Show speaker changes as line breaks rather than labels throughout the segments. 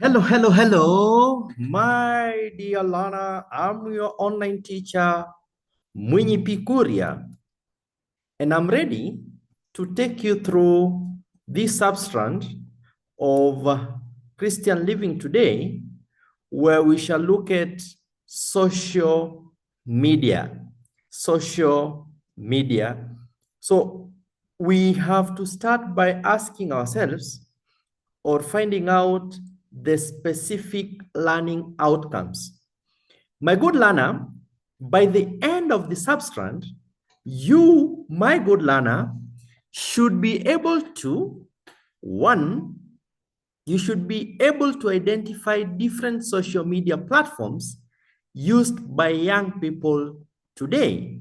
Hello, hello, hello, my dear Lana. I'm your online teacher, Mwinyi Pikuria, and I'm ready to take you through this substrand of Christian living today, where we shall look at social media. Social media. So we have to start by asking ourselves, or finding out the specific learning outcomes. My good learner, by the end of the substrand, you, my good learner, should be able to, one, you should be able to identify different social media platforms used by young people today.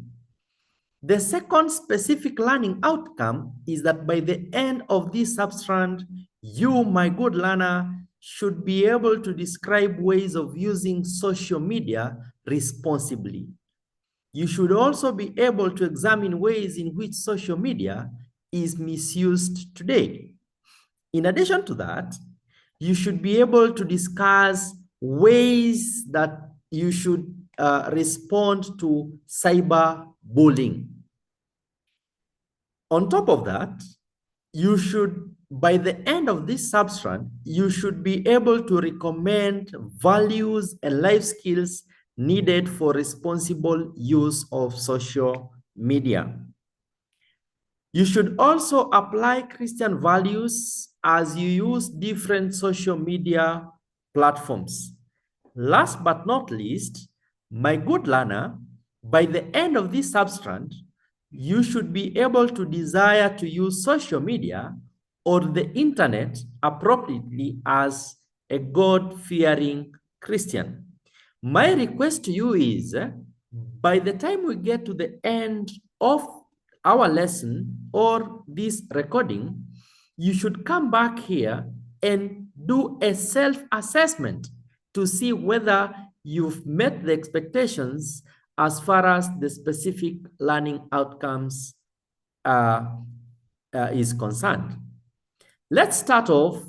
The second specific learning outcome is that by the end of this substrand, you, my good learner, should be able to describe ways of using social media responsibly. You should also be able to examine ways in which social media is misused today. In addition to that, you should be able to discuss ways that you should respond to cyberbullying. On top of that, you should, by the end of this substrand, you should be able to recommend values and life skills needed for responsible use of social media. You should also apply Christian values as you use different social media platforms. Last but not least, my good learner, by the end of this substrand, you should be able to desire to use social media or the internet appropriately as a God-fearing Christian. My request to you is, by the time we get to the end of our lesson or this recording, you should come back here and do a self-assessment to see whether you've met the expectations as far as the specific learning outcomes is concerned. Let's start off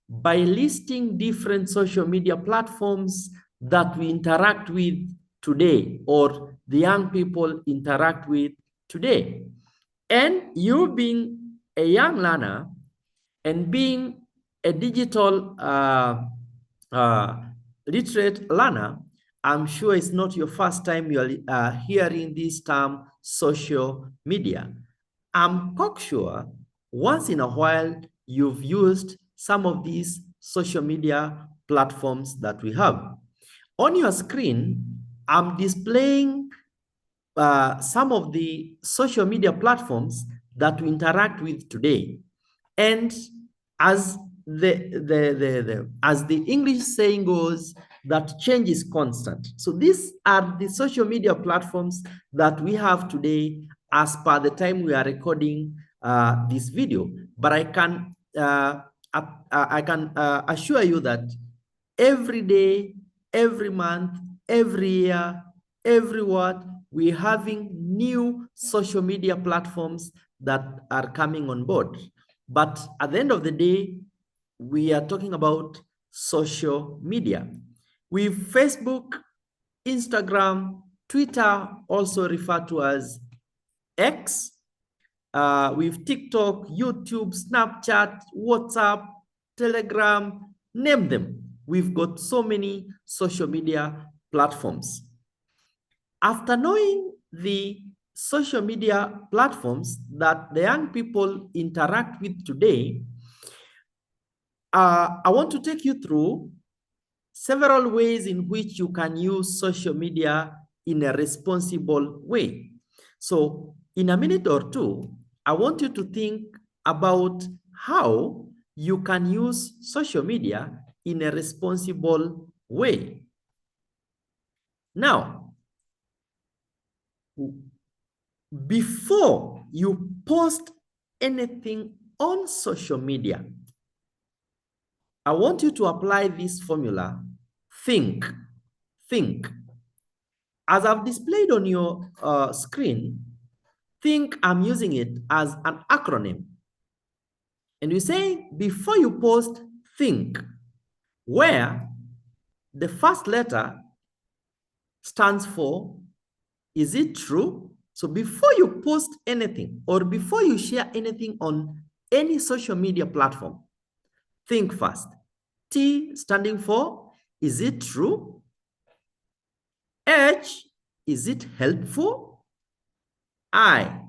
by listing different social media platforms that we interact with today, or the young people interact with today. And you being a young learner and being a digital literate learner, I'm sure it's not your first time you're hearing this term social media. I'm cocksure once in a while you've used some of these social media platforms that we have. On your screen, I'm displaying some of the social media platforms that we interact with today. And as the English saying goes, that change is constant. So these are the social media platforms that we have today as per the time we are recording this video. But I can assure you that every day, every month, every year, every what, we're having new social media platforms that are coming on board. But at the end of the day, we are talking about social media. With Facebook, Instagram, Twitter, also referred to as X, with TikTok, YouTube, Snapchat, WhatsApp, Telegram, name them. We've got so many social media platforms. After knowing the social media platforms that the young people interact with today, I want to take you through several ways in which you can use social media in a responsible way. So in a minute or two, I want you to think about how you can use social media in a responsible way. Now, before you post anything on social media, I want you to apply this formula, think. As I've displayed on your screen, think, I'm using it as an acronym. And you say, before you post, think. where the first letter stands for, is it true? So before you post anything or before you share anything on any social media platform, think first. T standing for, is it true? H, is it helpful? I,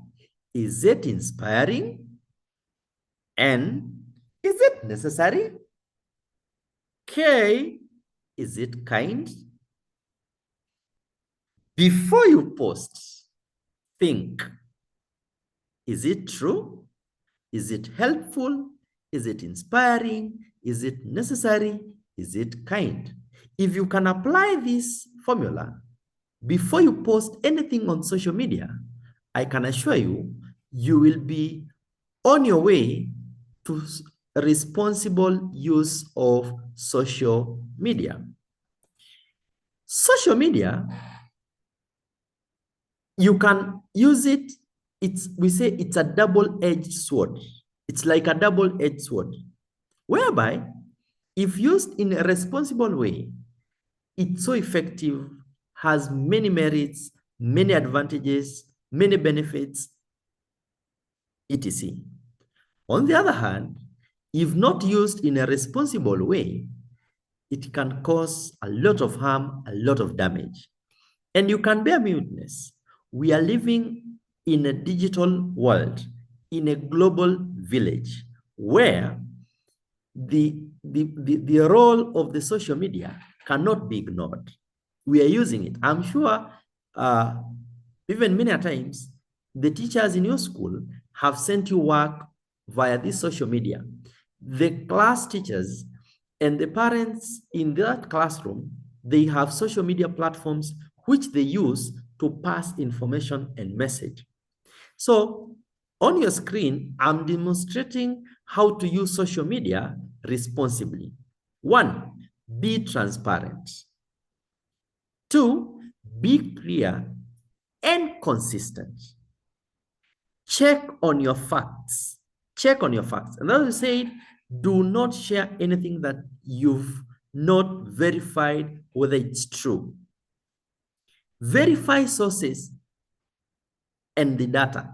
is it inspiring? N, is it necessary? K, is it kind? Before you post, think, is it true? Is it helpful? Is it inspiring? Is it necessary? Is it kind? If you can apply this formula before you post anything on social media, I can assure you, you will be on your way to responsible use of social media. Social media, you can use it. We say it's a double-edged sword. It's like a double-edged sword, whereby if used in a responsible way, it's so effective, has many merits, many advantages, many benefits, etc. On the other hand, if not used in a responsible way, it can cause a lot of harm, a lot of damage. And you can bear me witness. We are living in a digital world, in a global village, where the role of the social media cannot be ignored. We are using it. I'm sure even many times, the teachers in your school have sent you work via this social media. The class teachers and the parents in that classroom, they have social media platforms which they use to pass information and message. So on your screen, I'm demonstrating how to use social media responsibly. 1, be transparent. 2, be clear and consistent. Check on your facts. Check on your facts. And as I said, do not share anything that you've not verified whether it's true. Verify sources and the data.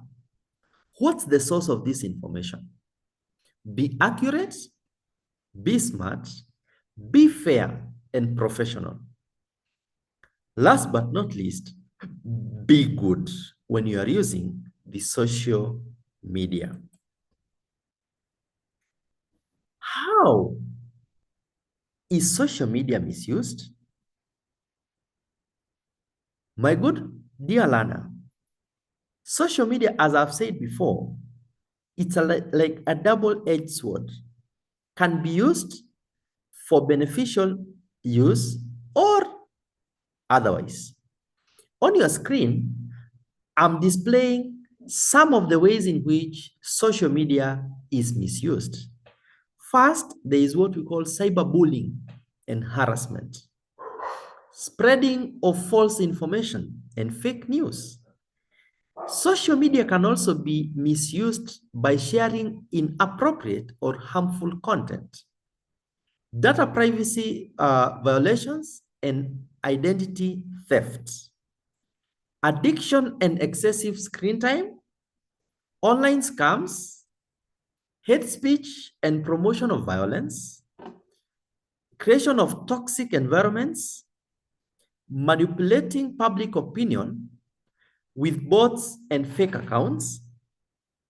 What's the source of this information? Be accurate, be smart, be fair and professional. Last but not least, be good when you are using the social media. How is social media misused? My good dear learner, social media, as I've said before, it's like a double-edged sword. Can be used for beneficial use or otherwise. On your screen, I'm displaying some of the ways in which social media is misused. First, there is what we call cyberbullying and harassment. Spreading of false information and fake news. Social media can also be misused by sharing inappropriate or harmful content. Data privacy violations and identity theft. Addiction and excessive screen time. Online scams. Hate speech and promotion of violence. Creation of toxic environments. Manipulating public opinion with bots and fake accounts,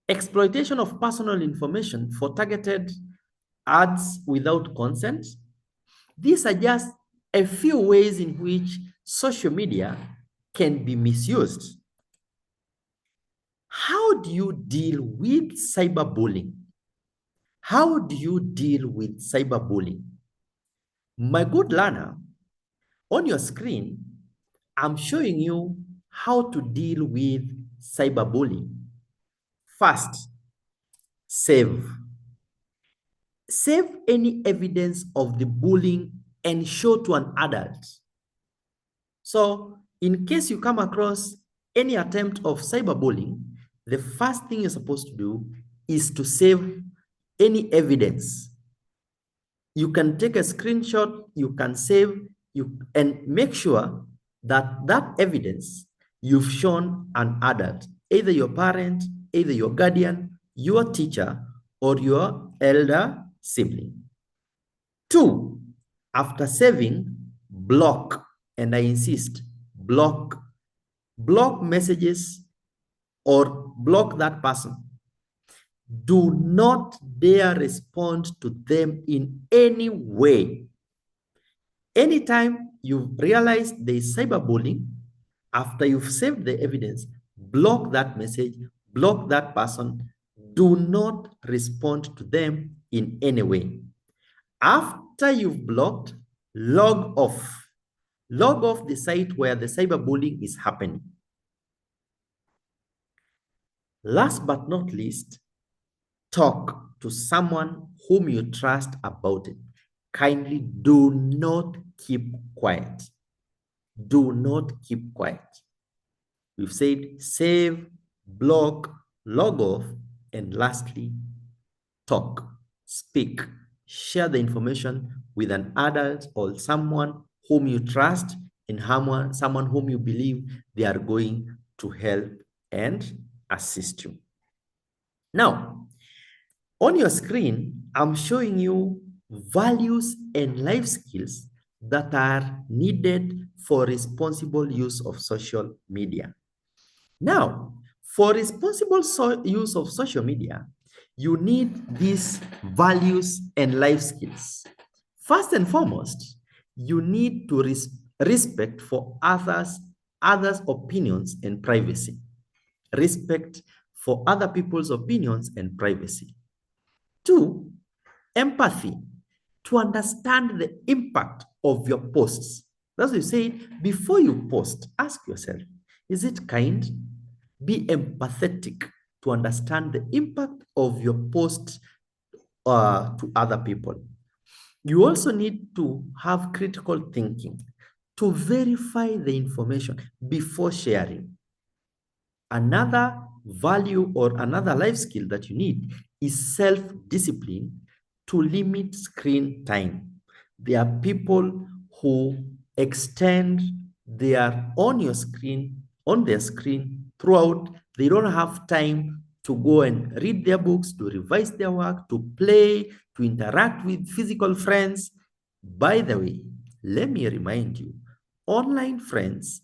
exploitation of personal information for targeted ads without consent. These are just a few ways in which social media can be misused. How do you deal with cyberbullying? How do you deal with cyberbullying? My good learner, on your screen, I'm showing you how to deal with cyberbullying. First, save. Save any evidence of the bullying and show to an adult. So, in case you come across any attempt of cyberbullying, the first thing you're supposed to do is to save any evidence. You can take a screenshot, you can save, and make sure that that evidence you've shown an adult, either your parent, either your guardian, your teacher, or your elder sibling. 2, after saving, block, and I insist, block. Block messages or block that person. Do not dare respond to them in any way. Anytime you realize there is cyberbullying, after you've saved the evidence, block that message, block that person. Do not respond to them in any way. After you've blocked, log off. Log off the site where the cyberbullying is happening. Last but not least, talk to someone whom you trust about it. Kindly do not keep quiet. Do not keep quiet. We've said save, block, log off, and lastly, talk, speak, share the information with an adult or someone whom you trust and someone whom you believe they are going to help and assist you. Now, on your screen, I'm showing you values and life skills that are needed for responsible use of social media. Now, for responsible use of social media, you need these values and life skills. First and foremost, you need to respect for others' opinions and privacy. Respect for other people's opinions and privacy. 2, empathy, to understand the impact of your posts. That's what you say, before you post, ask yourself, is it kind? Be empathetic to understand the impact of your post to other people. You also need to have critical thinking to verify the information before sharing. Another value or another life skill that you need is self-discipline to limit screen time. There are people who extend their on their screen throughout. They don't have time to go and read their books, to revise their work, to play, to interact with physical friends. By the way, let me remind you, online friends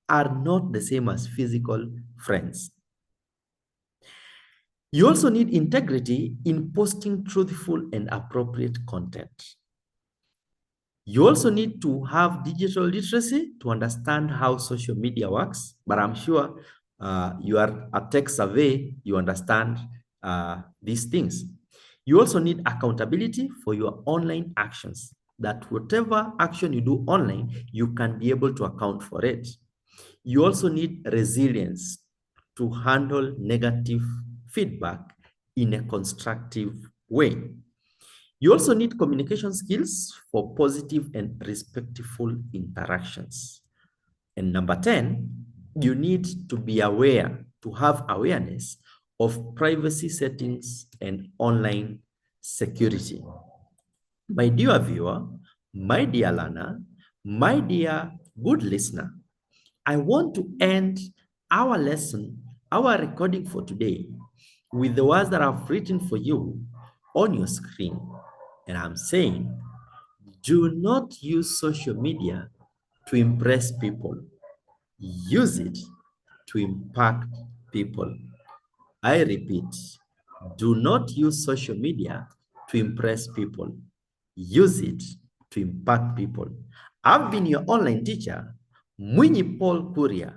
are not the same as physical friends. You also need integrity in posting truthful and appropriate content. You also need to have digital literacy to understand how social media works, but I'm sure you are a tech survey, you understand these things. You also need accountability for your online actions, that whatever action you do online, you can be able to account for it. You also need resilience to handle negative feedback in a constructive way. You also need communication skills for positive and respectful interactions. And number 10, you need to be aware, to have awareness of privacy settings and online security. My dear viewer, my dear learner, my dear good listener, I want to end our lesson, our recording for today, with the words that I've written for you on your screen. And I'm saying, do not use social media to impress people. Use it to impact people. I repeat, do not use social media to impress people. Use it to impact people. I've been your online teacher, Mwinyi Paul Kuria.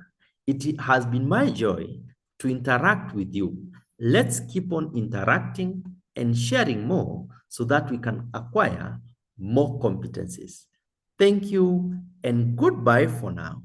It has been my joy to interact with you. Let's keep on interacting and sharing more so that we can acquire more competencies. Thank you and goodbye for now.